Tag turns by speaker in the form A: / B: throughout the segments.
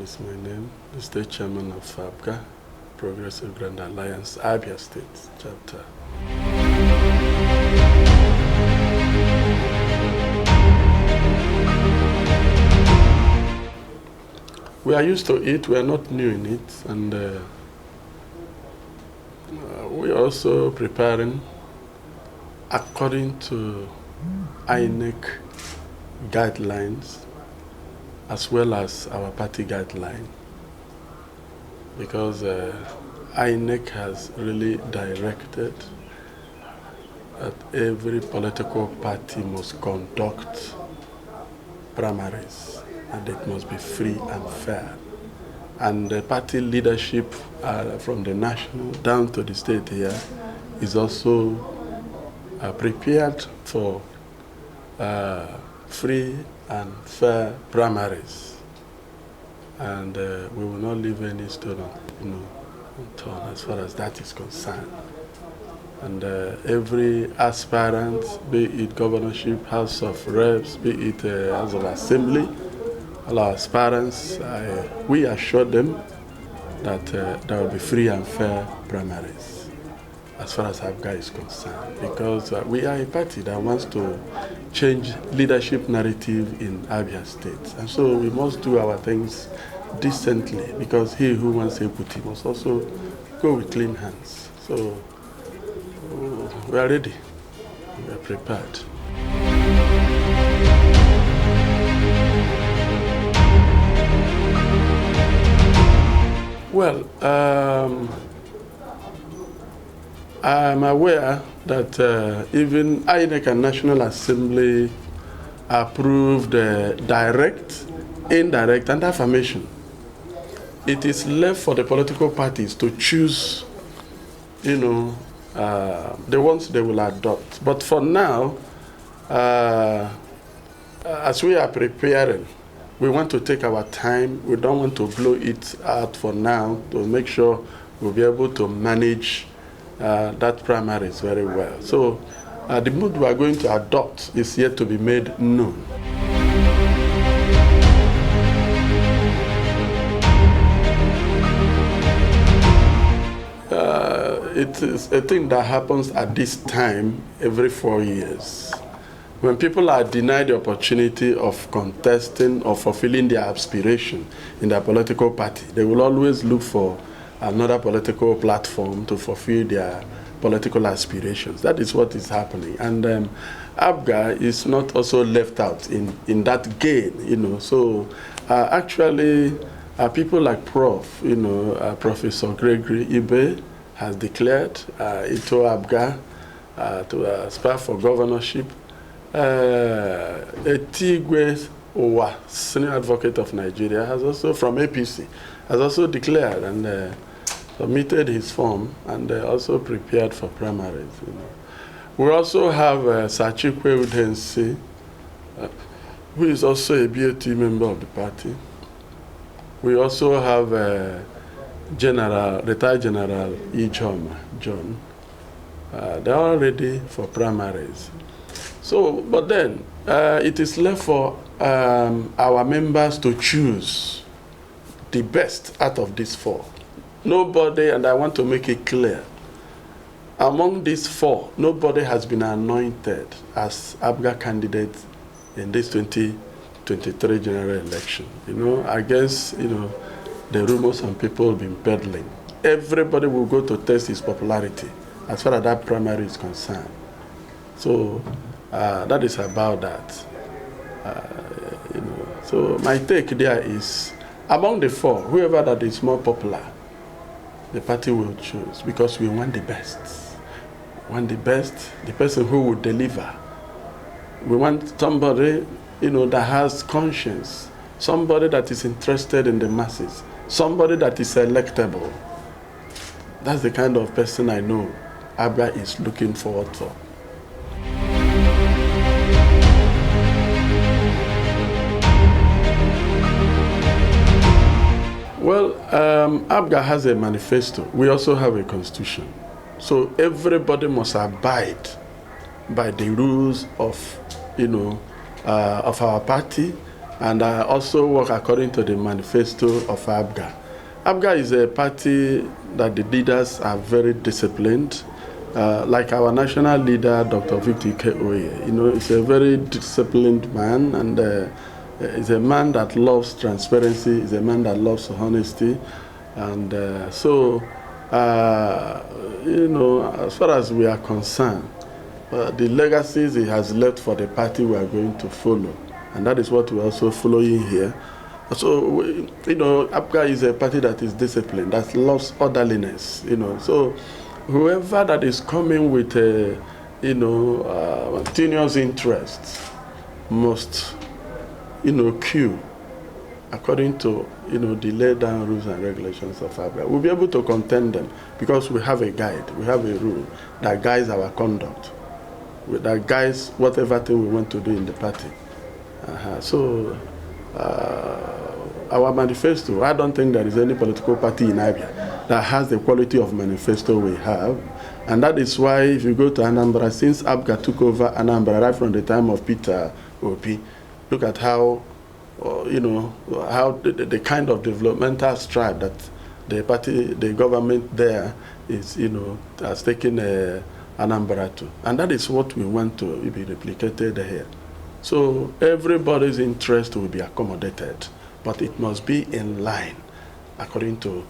A: is my name, the State Chairman of APGA, Progressive Grand Alliance, Abia State chapter. We are used to it, we are not new in it, and we are also preparing according to INEC guidelines as well as our party guideline, because INEC has really directed that every political party must conduct primaries and it must be free and fair. And the party leadership from the national down to the state here is also prepared for free and fair primaries. And we will not leave any stone unturned as far as that is concerned. And every aspirant, be it governorship, House of Reps, be it House of Assembly, all our aspirants, we assure them that there will be free and fair primaries as far as APGA is concerned, because we are a party that wants to change leadership narrative in Abia State. And so we must do our things decently, because he who wants equity must also go with clean hands. So we are ready, we are prepared. Well, I'm aware that even INEC and National Assembly approved direct, indirect, and affirmation. It is left for the political parties to choose, the ones they will adopt. But for now, as we are preparing, we want to take our time. We don't want to blow it out for now, to make sure we'll be able to manage that primaries very well. So the mood we are going to adopt is yet to be made known. It is a thing that happens at this time every 4 years. When people are denied the opportunity of contesting or fulfilling their aspiration in their political party, they will always look for another political platform to fulfill their political aspirations. That is what is happening. And APGA is not also left out in that game, So actually, people like Professor Gregory Ibe has declared Ito APGA to aspire for governorship. Etigwe Owa, senior advocate of Nigeria, has also, from APC, has also declared and submitted his form and also prepared for primaries. We also have Sachikwe Udensi, who is also a BOT member of the party. We also have retired General Ehiemere John. They are all ready for primaries. So, but then it is left for our members to choose the best out of these four. Nobody, and I want to make it clear, among these four, nobody has been anointed as APGA candidate in this 2023 general election. Against, the rumors and people have been peddling. Everybody will go to test his popularity as far as that primary is concerned. So that is about that. So my take there is, among the four, whoever that is more popular, the party will choose, because we want the best. We want the best, the person who will deliver. We want somebody, that has conscience, somebody that is interested in the masses, somebody that is electable. That's the kind of person I know APGA is looking forward for. Well, APGA has a manifesto. We also have a constitution. So everybody must abide by the rules of, of our party And I also work according to the manifesto of APGA. APGA is a party that the leaders are very disciplined. Like our national leader, Dr. Victor Oye, he's a very disciplined man, and he's a man that loves transparency, he's a man that loves honesty. And as far as we are concerned, the legacies he has left for the party we are going to follow. And that is what we're also following here. So, APGA is a party that is disciplined, that loves orderliness, So, whoever that is coming with a, continuous interest must, queue according to, the laid down rules and regulations of APGA. We'll be able to contend them because we have a guide, we have a rule that guides our conduct, that guides whatever thing we want to do in the party. Our manifesto, I don't think there is any political party in Abia that has the quality of manifesto we have. And that is why if you go to Anambra, since APGA took over Anambra right from the time of Peter Obi, look at how, how the kind of developmental stride that the government there is, has taken Anambra to. And that is what we want to be replicated here. So everybody's interest will be accommodated, but it must be in line according to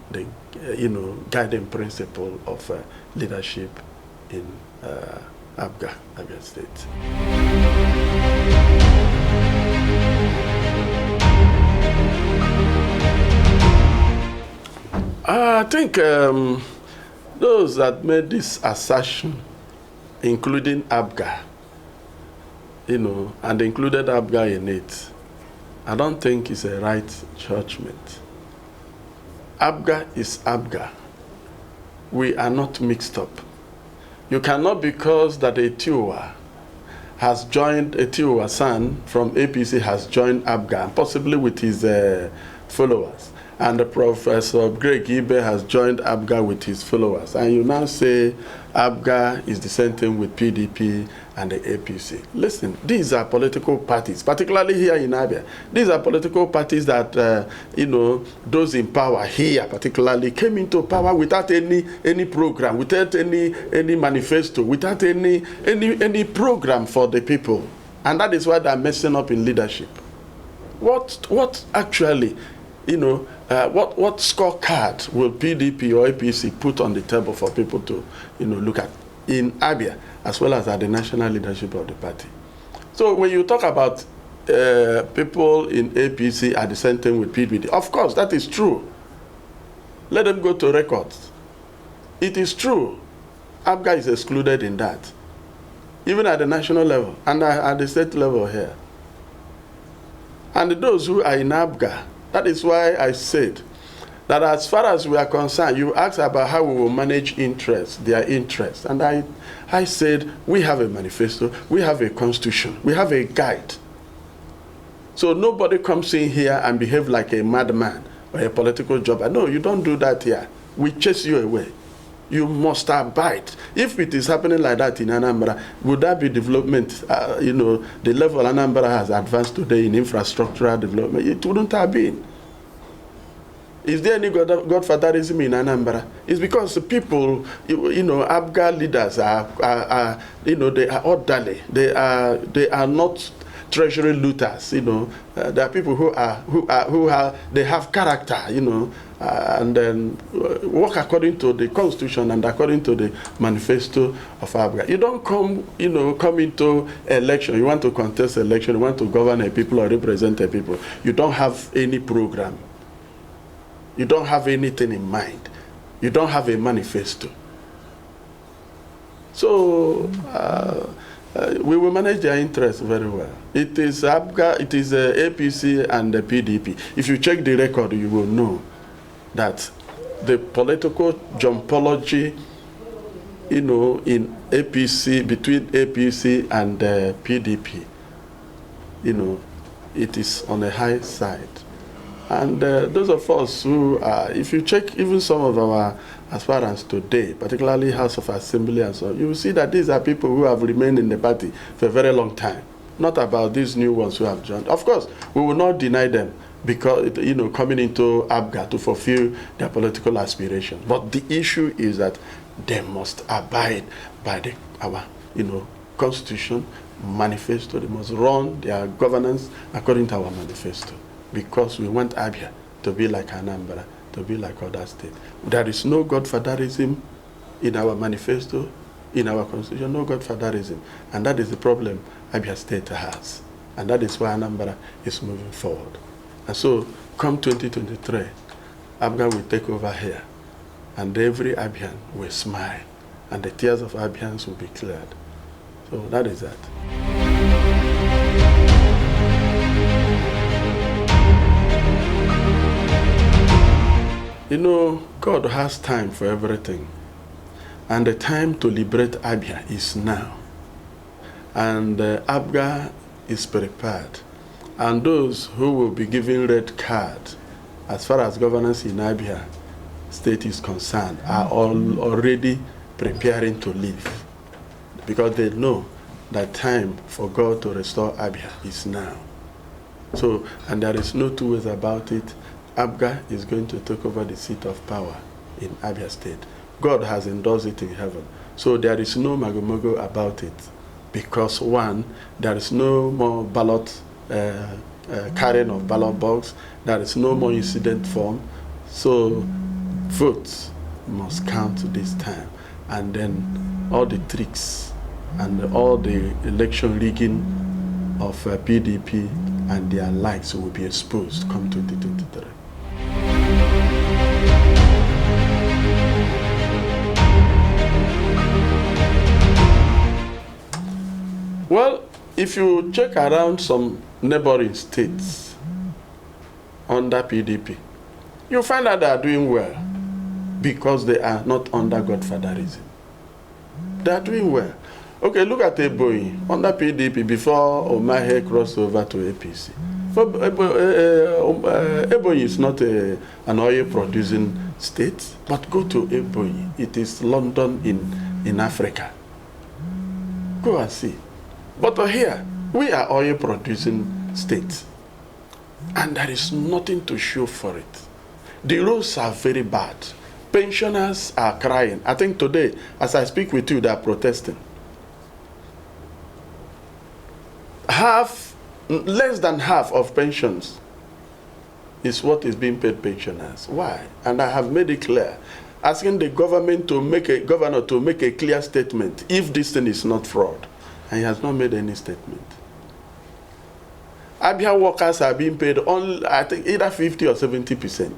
A: the guiding principle of leadership in APGA, Abia State. I think those that made this assertion, including APGA, and included APGA in it, I don't think it's a right judgment. APGA is APGA. We are not mixed up. You cannot, because that Etiwa has joined, Etiwa son from APC has joined APGA, possibly with his followers, and Professor Greg Ibe has joined APGA with his followers, and you now say APGA is the same thing with PDP and the APC. Listen, these are political parties, particularly here in Abia. These are political parties that, those in power here particularly came into power without any program, without any manifesto, without any program for the people. And that is why they're messing up in leadership. What actually, what scorecard will PDP or APC put on the table for people to, look at in Abia, as well as at the national leadership of the party? So when you talk about people in APC are the same thing with PDP, of course, that is true. Let them go to records. It is true. APGA is excluded in that, even at the national level and at the state level here. And those who are in APGA, that is why I said that as far as we are concerned, you asked about how we will manage their interests. And I said, we have a manifesto, we have a constitution, we have a guide. So nobody comes in here and behave like a madman or a political jobber. No, you don't do that here. We chase you away. You must abide. If it is happening like that in Anambra, would that be development? The level Anambra has advanced today in infrastructural development, it wouldn't have been. Is there any godfatherism in Anambra? It's because the people, APGA leaders are they are orderly. They are not treasury looters. There are people who have character. And then work according to the constitution and according to the manifesto of APGA. You don't come into election. You want to contest election. You want to govern a people or represent a people. You don't have any program. You don't have anything in mind. You don't have a manifesto. So we will manage their interests very well. It is APGA, it is APC and the PDP. If you check the record, you will know that the political jumpology, in APC, between APC and PDP, it is on the high side. And those of us who are, if you check even some of our aspirants today, particularly House of Assembly and so on, you will see that these are people who have remained in the party for a very long time. not about these new ones who have joined. Of course, we will not deny them because, coming into APGA to fulfill their political aspirations. But the issue is that they must abide by our constitution, manifesto. They must run their governance according to our manifesto, because we want Abia to be like Anambra, to be like other states. There is no godfatherism in our manifesto, in our constitution, no godfatherism. And that is the problem Abia State has. And that is why Anambra is moving forward. And so, come 2023, APGA will take over here. And every Abian will smile. And the tears of Abians will be cleared. So that is that. God has time for everything. And the time to liberate Abia is now. And APGA is prepared. And those who will be given red card, as far as governance in Abia State is concerned, are already preparing to leave. Because they know that time for God to restore Abia is now. So, and there is no two ways about it. APGA is going to take over the seat of power in Abia State. God has endorsed it in heaven. So there is no mago-mago about it. Because one, there is no more ballot carrying of ballot box. There is no more incident form. So votes must count this time. And then all the tricks and all the election rigging of PDP and their likes will be exposed come 2023. Well, if you check around some neighboring states under PDP, you find that they are doing well because they are not under godfatherism. They are doing well. Okay, look at Ebonyi, under PDP before Omahe crossed over to APC. Ebonyi is not an oil-producing state, but go to Ebonyi. It is London in Africa. Go and see. But here, we are oil-producing state, and there is nothing to show for it. The roads are very bad. Pensioners are crying. I think today, as I speak with you, they are protesting. Less than half of pensions is what is being paid pensioners. Why? And I have made it clear, asking the governor to make a clear statement if this thing is not fraud. And he has not made any statement. Abia workers are being paid only, I think, either 50 or 70%.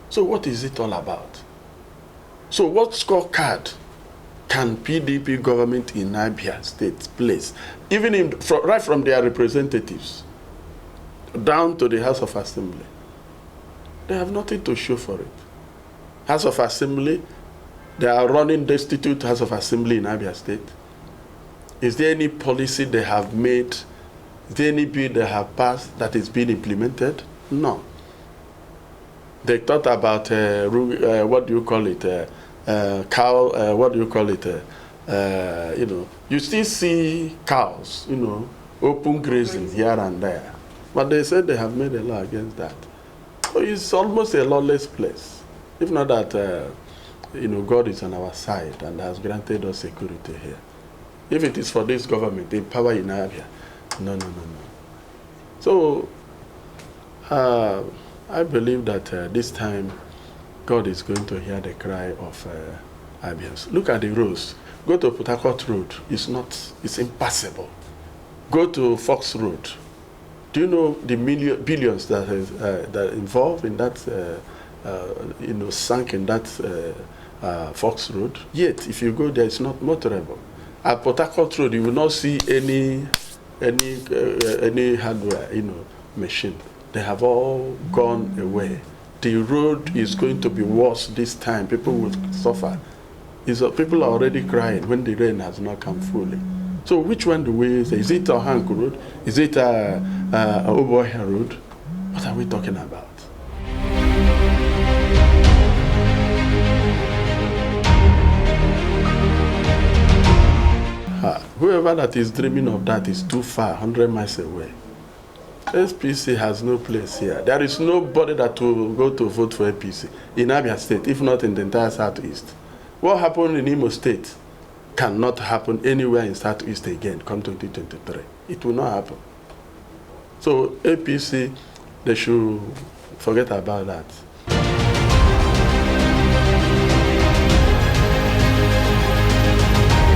A: So what is it all about? So what scorecard can PDP government in Abia State place, even right from their representatives down to the House of Assembly? They have nothing to show for it. House of Assembly, they are running Destitute House of Assembly in Abia State. Is there any policy they have made? Is there any bill they have passed that is being implemented? No. They thought about what do you call it? What do you call it? You still see cows, open grazing here and there. But they said they have made a law against that. So it's almost a lawless place. If not that, God is on our side and has granted us security here. If it is for this government, the power in Abia, no. So, I believe that this time, God is going to hear the cry of Abians. Look at the roads. Go to Port Harcourt Road. It's impassable. Go to Fox Road. Do you know the billions that is that involved in that, sunk in that Fox Road? Yet, if you go there, it's not motorable. At Port Harcourt Road, you will not see any hardware, machine. They have all gone away. The road is going to be worse this time. People will suffer. People are already crying when the rain has not come fully. So which one do we say? Is it a Hank Road? Is it a Oboya Road? What are we talking about? whoever that is dreaming of that is too far, 100 miles away. APC has no place here. There is nobody that will go to vote for APC in Abia State, if not in the entire Southeast. What happened in Imo State cannot happen anywhere in Southeast again come 2023. It will not happen. So APC, they should forget about that.